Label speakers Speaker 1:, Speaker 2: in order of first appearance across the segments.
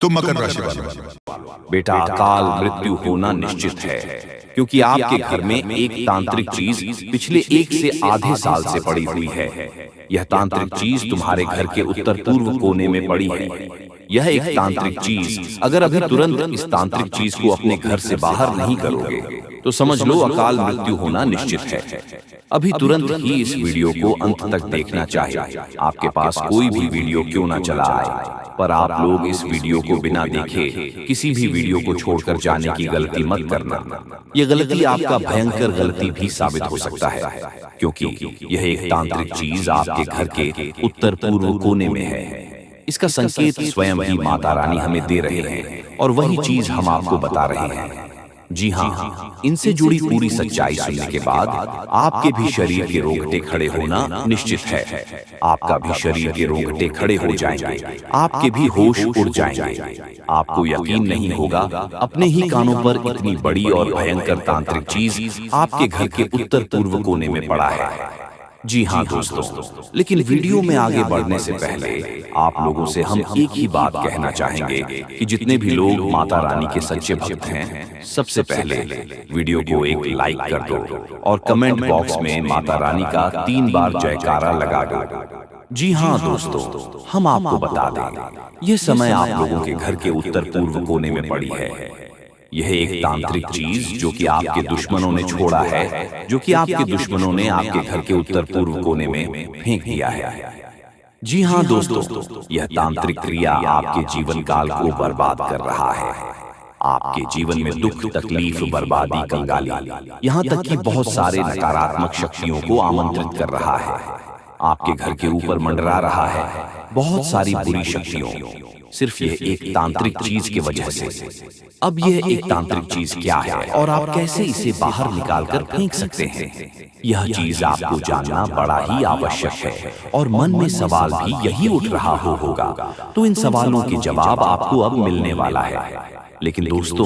Speaker 1: तो मकर राशि वाले
Speaker 2: बेटा, अकाल मृत्यु होना निश्चित है, क्योंकि आपके घर में एक तांत्रिक चीज पिछले 1 से आधे साल से पड़ी हुई है। यह तांत्रिक चीज तुम्हारे घर के उत्तर पूर्व कोने में पड़ी है। यह एक तांत्रिक चीज, अगर अभी तुरंत इस तांत्रिक चीज को अपने घर से बाहर नहीं करोगे तो समझ लो अकाल मृत्यु होना निश्चित है। अभी तुरंत ही इस वीडियो को अंत तक देखना चाहिए। आपके पास कोई भी वीडियो क्यों ना चला आए, पर आप लोग इस वीडियो को बिना देखे किसी भी वीडियो को छोड़कर जाने की गलती मत करना। यह गलती आपका भयंकर गलती भी साबित हो सकता है, क्योंकि यह एक तांत्रिक चीज आपके घर के उत्तर पूर्व कोने में है। इसका संकेत स्वयं ही माता रानी हमें दे रहे हैं और वही चीज हम आपको बता रहे हैं। जी हाँ, इनसे जुड़ी पूरी सच्चाई सुनने के बाद आपके भी शरीर के रोंगटे खड़े होना निश्चित है। आपका भी शरीर के रोंगटे खड़े हो जाएंगे, आपके भी होश उड़ जाएंगे। आपको यकीन नहीं होगा, अपने ही कानों पर इतनी बड़ी और भयंकर तांत्रिक चीज आपके घर के उत्तर पूर्व कोने में पड़ा है। जी हाँ दोस्तों, लेकिन वीडियो में आगे बढ़ने से पहले आप लोगों से हम एक ही बात कहना चाहेंगे कि जितने भी लोग माता रानी के सच्चे भक्त हैं, सबसे पहले वीडियो को एक लाइक कर दो और कमेंट बॉक्स में माता रानी का 3 बार जयकारा लगा दो। जी हाँ दोस्तों, हम आपको बता दें, यह समय आप लोगों के घर के उत्तर पूर्व कोने में पड़ी है। यह एक तांत्रिक चीज जो कि आपके दुश्मनों ने छोड़ा है, जो कि आपके दुश्मनों ने आपके घर के उत्तर पूर्व कोने में फेंक दिया है। जी हाँ दोस्तों, यह तांत्रिक क्रिया आपके जीवन काल को बर्बाद कर रहा है। आपके जीवन में दुख, तकलीफ, बर्बादी, कंगाली, यहाँ तक कि बहुत सारे नकारात्मक शक्तियों को आमंत्रित कर रहा है। आपके घर के ऊपर मंडरा रहा है बहुत सारी बुरी शक्तियों, सिर्फ यह एक तांत्रिक चीज की वजह से। अब यह एक तांत्रिक चीज क्या है और आप कैसे इसे बाहर निकालकर फेंक सकते हैं, यह चीज आपको जानना बड़ा ही आवश्यक है। और मन में सवाल भी यही उठ रहा होगा, तो इन सवालों के जवाब आपको अब मिलने वाला है। लेकिन दोस्तों,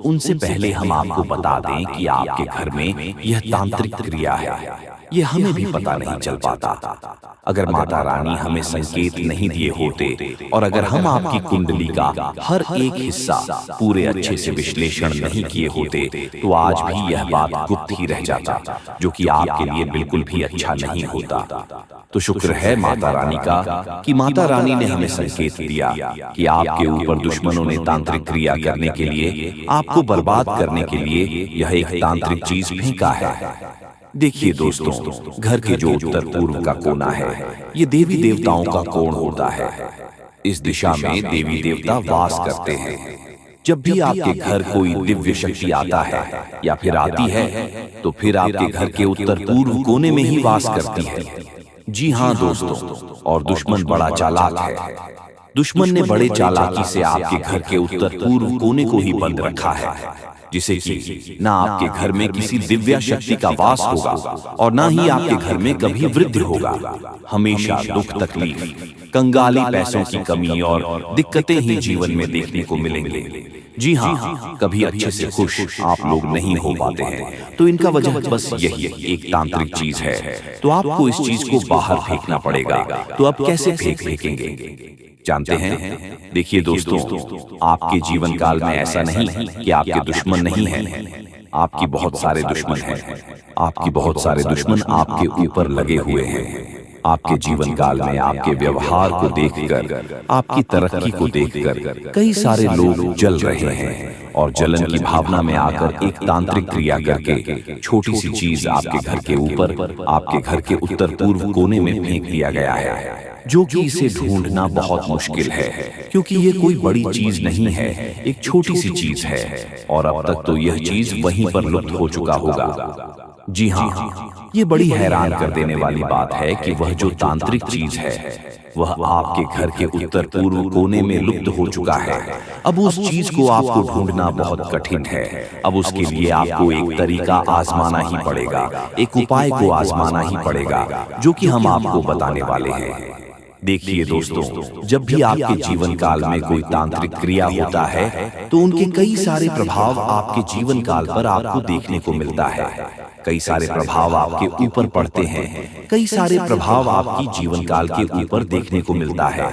Speaker 2: उनसे पहले हम आपको बता दें कि आपके घर में यह तांत्रिक क्रिया है, यह हमें भी पता नहीं चल पाता अगर माता रानी हमें संकेत नहीं दिए होते, और अगर हम आपकी कुंडली का हर एक हिस्सा पूरे अच्छे से विश्लेषण नहीं किए होते, तो आज भी यह बात गुप्त ही रह जाता, जो कि आपके लिए बिल्कुल भी अच्छा नहीं होता। तो शुक्र है माता रानी का कि माता रानी ने हमें संकेत दिया कि आपके ऊपर दुश्मनों ने तांत्रिक क्रिया करने के लिए, आपको बर्बाद करने के लिए यह एक तांत्रिक चीज फेंका है। देखिए दोस्तों, घर के जो उत्तर पूर्व का कोना है, ये देवी देवताओं का कोण होता है। इस दिशा में देवी देवता वास करते हैं। जब भी आपके घर कोई दिव्य शक्ति आता है या फिर आती है, तो फिर आपके घर के उत्तर पूर्व कोने में ही वास करती है। जी हाँ दोस्तों, और दुश्मन बड़ा चालाक है। दुश्मन ने बड़े चालाकी से आपके घर के उत्तर पूर्व कोने को ही बंद रखा है, जिसे कि ना आपके घर में किसी दिव्य शक्ति का वास होगा और ना ही आपके घर में कभी वृद्धि होगा। हमेशा दुख, तकलीफ, कंगाली, पैसों की कमी और दिक्कतें ही जीवन में देखने को मिलेंगे। जी हाँ, कभी अच्छे से खुश आप लोग नहीं हो पाते हैं, तो इनका वजह बस यही एक तांत्रिक चीज है। तो आपको इस चीज को बाहर फेंकना पड़ेगा। तो अब कैसे फेंकेंगे जानते हैं? देखिए दोस्तों, आपके जीवन काल में ऐसा नहीं कि आपके दुश्मन नहीं हैं, आपकी बहुत सारे दुश्मन हैं। आपकी बहुत सारे दुश्मन आपके ऊपर लगे हुए हैं। आपके जीवन काल में आपके व्यवहार को देखकर, आपकी तरक्की को देखकर कई सारे लोग जल रहे हैं, और जलन की भावना में आकर एक तांत्रिक क्रिया करके छोटी सी चीज आपके घर के ऊपर, आपके घर के उत्तर पूर्व कोने में फेंक दिया गया है, जो कि इसे ढूंढना बहुत मुश्किल है, क्योंकि ये कोई बड़ी चीज नहीं है, एक छोटी सी चीज है, और अब तक तो यह चीज वहीं पर लुप्त हो चुका होगा। जी हाँ, ये बड़ी हैरान कर देने वाली बात है कि वह जो तांत्रिक चीज है, वह आपके घर के उत्तर पूर्व कोने में लुप्त हो चुका है। अब उस चीज को आपको ढूंढना बहुत कठिन है। अब उसके लिए आपको एक तरीका आजमाना ही पड़ेगा, एक उपाय को आजमाना ही पड़ेगा, जो कि हम आपको बताने वाले हैं। देखिए दोस्तों, जब भी आपके जीवन काल में कोई तांत्रिक क्रिया होता है, तो उनके कई सारे प्रभाव आपके जीवन काल पर आपको देखने को मिलता है। कई सारे प्रभाव आपके ऊपर पड़ते हैं, कई सारे प्रभाव आपकी जीवन काल के ऊपर देखने को मिलता है।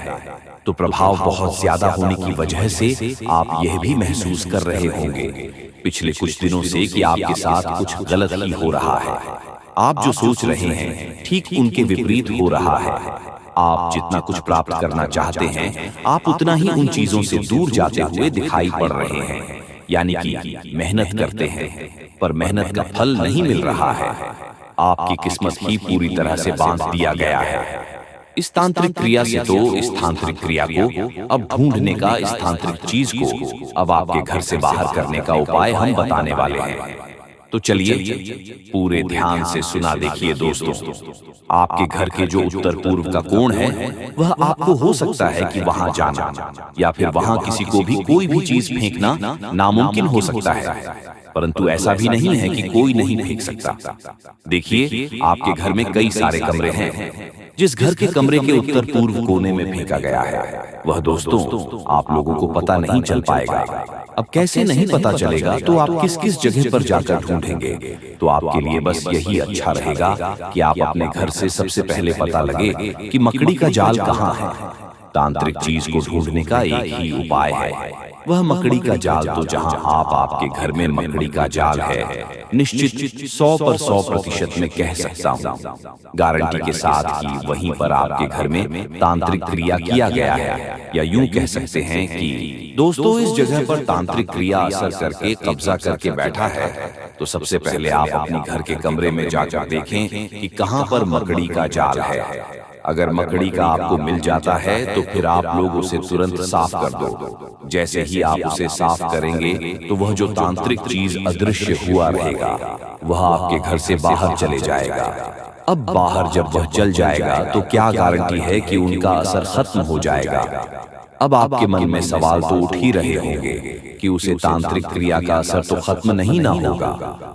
Speaker 2: तो प्रभाव बहुत ज्यादा होने की वजह से आप यह भी महसूस कर रहे होंगे पिछले कुछ दिनों से कि आपके साथ कुछ गलत ही हो रहा है। आप जो सोच रहे हैं ठीक उनके विपरीत हो रहा है। आप जितना कुछ प्राप्त करना चाहते हैं आप उतना ही उन चीजों से दूर जाते हुए दिखाई पड़ रहे हैं। यानी कि मेहनत करते हैं पर मेहनत का फल नहीं मिल रहा है। आपकी किस्मत ही पूरी तरह से बांध दिया गया है। इस तांत्रिक क्रिया से तो इस तांत्रिक क्रिया को अब ढूंढने का, इस तांत्रिक चीज को अब आपके घर से बाहर करने का उपाय हम बताने वाले हैं। तो चलिए पूरे ध्यान से सुना देखिए दोस्तों। आपके घर के जो उत्तर पूर्व का कोण है वह आपको हो सकता है कि वहां जाना या फिर वहां किसी को भी कोई भी चीज फेंकना नामुमकिन हो सकता है, परंतु ऐसा भी नहीं है कि कोई नहीं फेंक सकता। देखिए आपके घर में कई सारे कमरे हैं। जिस घर के कमरे के उत्तर पूर्व कोने में फेंका गया है वह दोस्तों आप लोगों को पता नहीं चल पाएगा। अब कैसे नहीं पता चलेगा तो आप किस किस जगह पर जाकर ढूंढेंगे? तो आपके लिए बस यही अच्छा रहेगा कि आप अपने घर से सबसे पहले पता लगे कि मकड़ी का जाल कहाँ है। तांत्रिक चीज को ढूंढने का एक ही उपाय है, वह मकड़ी का जाल। तो जहां आपके घर में मकड़ी का जाल है, निश्चित 100% में कह सकता हूँ गारंटी के साथ कि वहीं पर आपके घर में तांत्रिक क्रिया किया गया है। या यूं कह सकते हैं कि दोस्तों इस जगह पर तांत्रिक क्रिया असर करके कब्जा करके बैठा है। तो सबसे पहले आप अपने घर के कमरे में जाकर देखें कि कहां पर मकड़ी का जाल है। अगर मकड़ी का आपको मिल जाता है तो फिर आप लोग उसे तुरंत साफ कर दो। जैसे ही आप उसे साफ करेंगे तो वह जो तांत्रिक चीज अदृश्य हुआ रहेगा वह आपके घर से बाहर चले जाएगा। अब बाहर जब वह चल जाएगा तो क्या गारंटी है कि उनका असर खत्म हो जाएगा? अब आपके मन में सवाल तो उठ ही रहे होंगे कि उसे तांत्रिक क्रिया का असर तो खत्म नहीं ना होगा,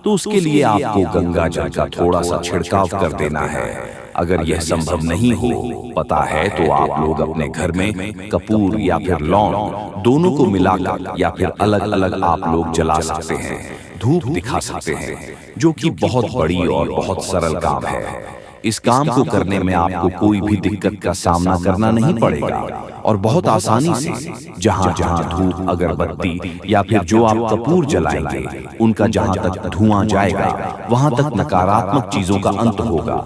Speaker 2: तो उसके लिए आपको गंगा जल का थोड़ा सा छिड़काव कर देना है। अगर यह संभव नहीं हो पता है तो आप लोग अपने घर में कपूर या फिर लौंग दोनों को मिलाकर या फिर अलग अलग आप लोग जला सकते हैं, धूप दिखा सकते हैं, जो कि बहुत बड़ी और बहुत सरल काम है। इस काम को करने में आपको कोई भी दिक्कत का सामना करना नहीं पड़ेगा और बहुत आसानी से जहां जहां धूप, अगरबत्ती या फिर जो आप कपूर जलाएंगे उनका जहां तक धुआं जाएगा वहां तक नकारात्मक चीजों का अंत होगा,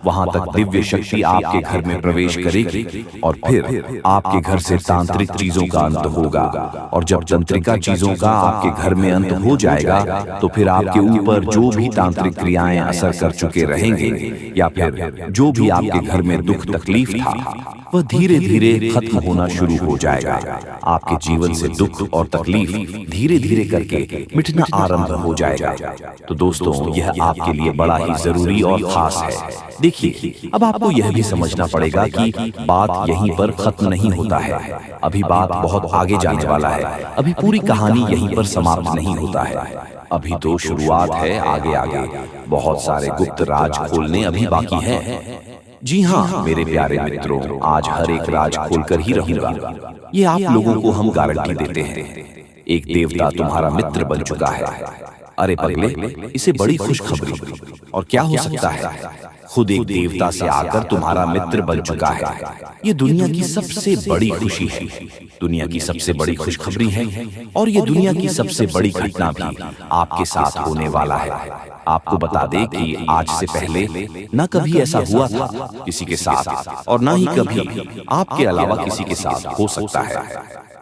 Speaker 2: वहां तक दिव्य शक्ति आपके घर में प्रवेश करेगी और फिर आपके घर से तांत्रिक चीजों का अंत होगा। और जब तंत्रिका चीजों का आपके घर में अंत हो जाएगा तो फिर आपके ऊपर जो भी तांत्रिक क्रियाएं असर कर चुके रहेंगे या फिर जो भी आपके घर में दुख तकलीफ था वह धीरे धीरे खत्म होना शुरू हो जाएगा। आपके जीवन से दुख और तकलीफ धीरे धीरे करके मिटना आरंभ हो जाएगा। तो दोस्तों यह आपके लिए बड़ा ही जरूरी और खास है। देखिए अब आपको यह भी समझना पड़ेगा कि बात यहीं पर खत्म नहीं होता है, अभी बात बहुत आगे जाने वाला है। अभी पूरी कहानी यहीं पर समाप्त नहीं होता है, अभी तो शुरुआत है। आगे आगे बहुत सारे गुप्त राज खोलने अभी बाकी है। जी हाँ मेरे प्यारे मित्रों, आज हर एक राज खोलकर ही रहूंगा, ये आप लोगों को हम गारंटी देते हैं। एक देवता तुम्हारा मित्र बन चुका है। अरे पगले, इसे बड़ी खुशखबरी और क्या हो सकता है? खुद एक देवता से आकर तुम्हारा मित्र बन चुका है। ये दुनिया की सबसे बड़ी खुशी है, दुनिया की सबसे बड़ी खुशखबरी है और ये दुनिया की सबसे बड़ी घटना भी आपके साथ होने वाला है। आपको बता दें कि आज से पहले न कभी ऐसा हुआ था किसी के साथ और न ही कभी आपके अलावा किसी के साथ हो सकता है।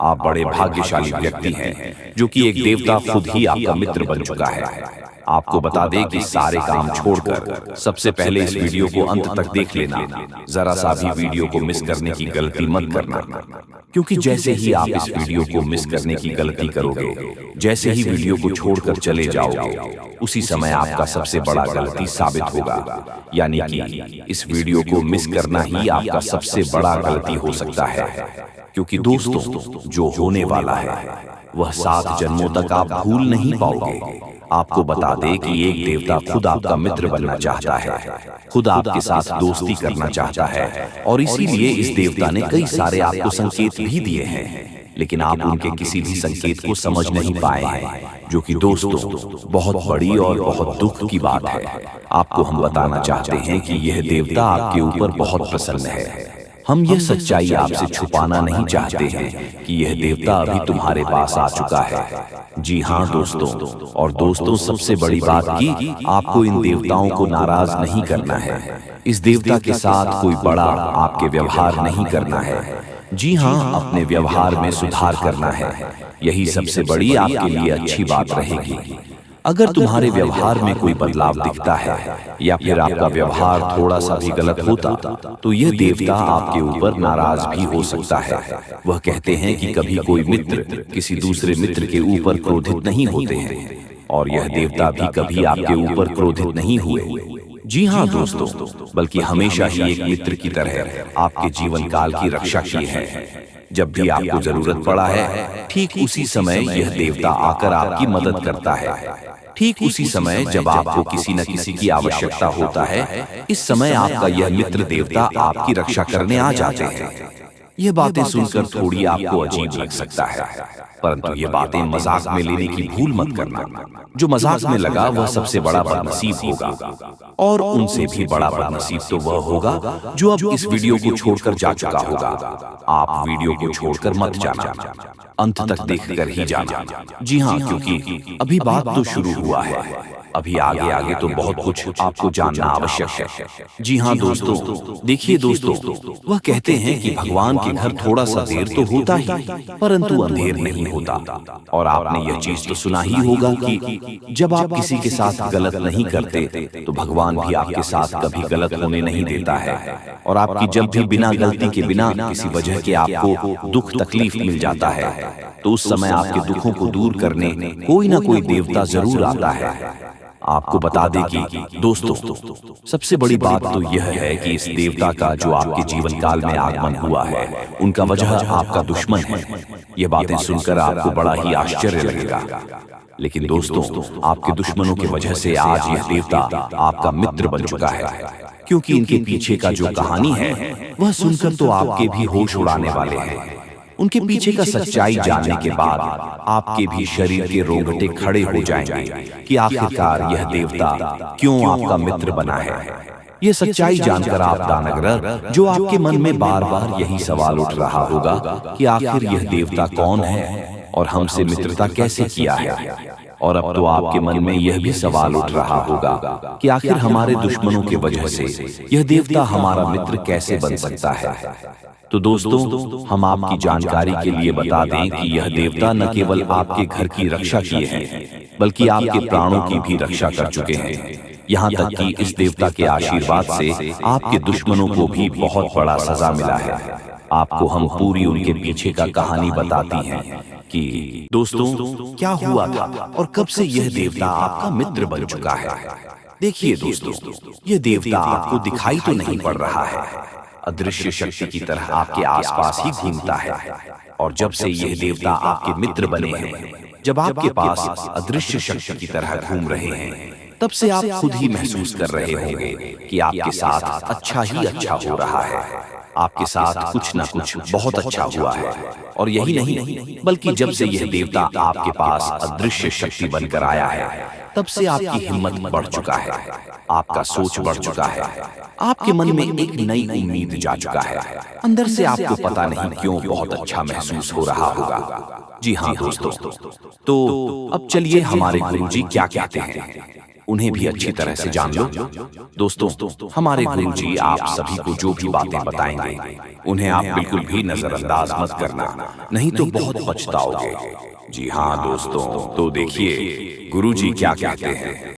Speaker 2: आप बड़े भाग्यशाली व्यक्ति हैं जो कि एक देवता खुद ही आपका मित्र बन चुका है। आपको बता दें कि सारे काम छोड़कर सबसे पहले इस वीडियो को अंत तक देख लेना। जरा सा भी वीडियो को मिस करने की गलती मत करना, क्योंकि जैसे ही आप इस वीडियो को मिस करने की गलती करोगे, जैसे ही वीडियो को छोड़कर चले जाओगे, उसी समय आपका सबसे बड़ा गलती साबित होगा। यानी कि इस वीडियो को मिस करना ही आपका सबसे बड़ा गलती हो सकता है, क्योंकि दोस्तों जो होने वाला है वह 7 जन्मों तक आप भूल नहीं पाओगे। आपको बता दें कि एक देवता खुद आपका मित्र बनना चाहता है, खुद आपके साथ दोस्ती करना चाहता है और इसीलिए इस देवता ने कई सारे आपको संकेत भी दिए हैं, लेकिन आप उनके किसी भी संकेत को समझ नहीं पाए हैं, जो कि दोस्तों बहुत बड़ी और बहुत दुख की बात है। आपको हम बताना चाहते हैं कि यह देवता आपके ऊपर बहुत प्रसन्न है। हम यह सच्चाई आपसे छुपाना नहीं चाहते हैं कि यह देवता अभी तुम्हारे पास आ चुका है। जी हाँ दोस्तों, और दोस्तों सबसे बड़ी बात कि आपको इन देवताओं को नाराज नहीं करना है। इस देवता के साथ कोई बड़ा आपके व्यवहार नहीं करना है। जी हाँ, अपने व्यवहार में सुधार करना है। यही सबसे बड़ी आपके लिए अच्छी बात रहेगी। अगर तुम्हारे व्यवहार में कोई बदलाव दिखता है या फिर आपका व्यवहार थोड़ा सा भी गलत होता तो यह देवता आपके ऊपर नाराज भी हो सकता है। वह कहते हैं कि कभी कोई मित्र किसी दूसरे मित्र के ऊपर क्रोधित नहीं होते हैं, और यह देवता भी कभी आपके ऊपर क्रोधित नहीं हुए। जी हाँ दोस्तों, बल्कि हमेशा ही एक मित्र की तरह आपके जीवन काल की रक्षा की है। जब भी आपको जरूरत पड़ा है, ठीक उसी समय यह देवता आकर आपकी मदद करता है। ठीक उसी समय जब आपको किसी न किसी की आवश्यकता होता है, इस समय आपका यह मित्र देवता आपकी रक्षा करने आ जाते हैं। यह बातें सुनकर थोड़ी आपको अजीब लग सकता है, परंतु ये बातें मजाक में लेने की भूल मत करना। जो मजाक में लगा वह सबसे बड़ा बदनसीब होगा, और उनसे भी बड़ा बदनसीब तो वह होगा जो अब इस वीडियो को छोड़कर जा चुका होगा। आप वीडियो को छोड़कर मत जाना, अंत तक देखकर ही जाना। जी हाँ, क्योंकि अभी बात तो शुरू हुआ है। अभी आगे आगे तो बहुत कुछ आपको जानना आवश्यक है। जी हाँ दोस्तों, देखिए दोस्तों, वह कहते हैं कि भगवान के घर थोड़ा सा देर तो होता ही, परंतु अंधेर नहीं होता। और आपने यह चीज तो सुना ही होगा कि जब आप किसी के साथ गलत नहीं करते तो भगवान भी आपके साथ कभी गलत होने नहीं देता है। और आपकी जब भी बिना गलती के, बिना किसी वजह के आपको दुख तकलीफ मिल जाता है, तो उस समय आपके दुखों को दूर करने कोई ना कोई देवता जरूर आता है। आपको बता दें कि दोस्तों, सबसे बड़ी बात तो यह है कि इस देवता का जो आपके जीवन काल में आगमन हुआ है, उनका वजह आपका दुश्मन है। ये बातें सुनकर आपको बड़ा ही आश्चर्य लगेगा, लेकिन दोस्तों, आपके दुश्मनों की वजह से आज यह देवता आपका मित्र बन चुका है। क्योंकि इनके पीछे का जो कहानी है वह सुनकर तो आपके भी होश उड़ाने वाले हैं। उनके पीछे का सच्चाई जानने के बाद आपके भी शरीर के रोंगटे खड़े हो जाएंगे कि आखिरकार यह देवता क्यों आपका मित्र बना है। यह सच्चाई जानकर आप दानगरर, जो आपके मन में बार बार यही सवाल उठ रहा होगा कि आखिर यह देवता कौन है और हमसे मित्रता कैसे किया है, और अब तो आपके मन में यह भी सवाल उठ रहा होगा कि आखिर हमारे दुश्मनों की वजह से यह देवता हमारा मित्र कैसे बन सकता है। तो दोस्तों, हम आपकी जानकारी के लिए बता दें कि यह देवता न केवल आपके घर की रक्षा किए हैं, बल्कि आपके प्राणों की भी रक्षा कर चुके हैं। यहाँ तक कि इस देवता के आशीर्वाद से आपके दुश्मनों को भी बहुत बड़ा सजा मिला है। आपको हम पूरी उनके पीछे का कहानी बताती हैं कि दोस्तों क्या हुआ था और कब से यह देवता आपका मित्र बन चुका है। देखिए दोस्तों, यह देवता आपको दिखाई तो नहीं पड़ रहा है, अदृश्य शक्ति की तरह आपके आसपास ही घूमता है। और जब से यह देवता आपके मित्र बने हैं, जब आपके पास अदृश्य शक्ति की तरह घूम रहे हैं, तब से आप खुद ही महसूस कर रहे होंगे कि आपके साथ अच्छा ही अच्छा हो रहा है। आपके साथ कुछ ना कुछ बहुत अच्छा हुआ है। और यही नहीं, बल्कि जब से यह देवता आपके पास अदृश्य शक्ति बनकर आया है, तब से आपकी हिम्मत बढ़ चुका है, आपका सोच बढ़ चुका है, आपके मन में एक नई उम्मीद जा चुका है। अंदर से आपको पता नहीं क्यों बहुत अच्छा महसूस हो रहा होगा। जी हाँ दोस्तों, तो अब चलिए हमारे गुरुजी क्या कहते हैं उन्हें भी अच्छी तरह से जान लो। दोस्तों, हमारे गुरुजी आप सभी को जो भी बातें बताएंगे उन्हें आप बिल्कुल भी नजरअंदाज मत करना, नहीं तो बहुत पछताओगे। जी हाँ दोस्तों, तो देखिए गुरुजी क्या कहते हैं।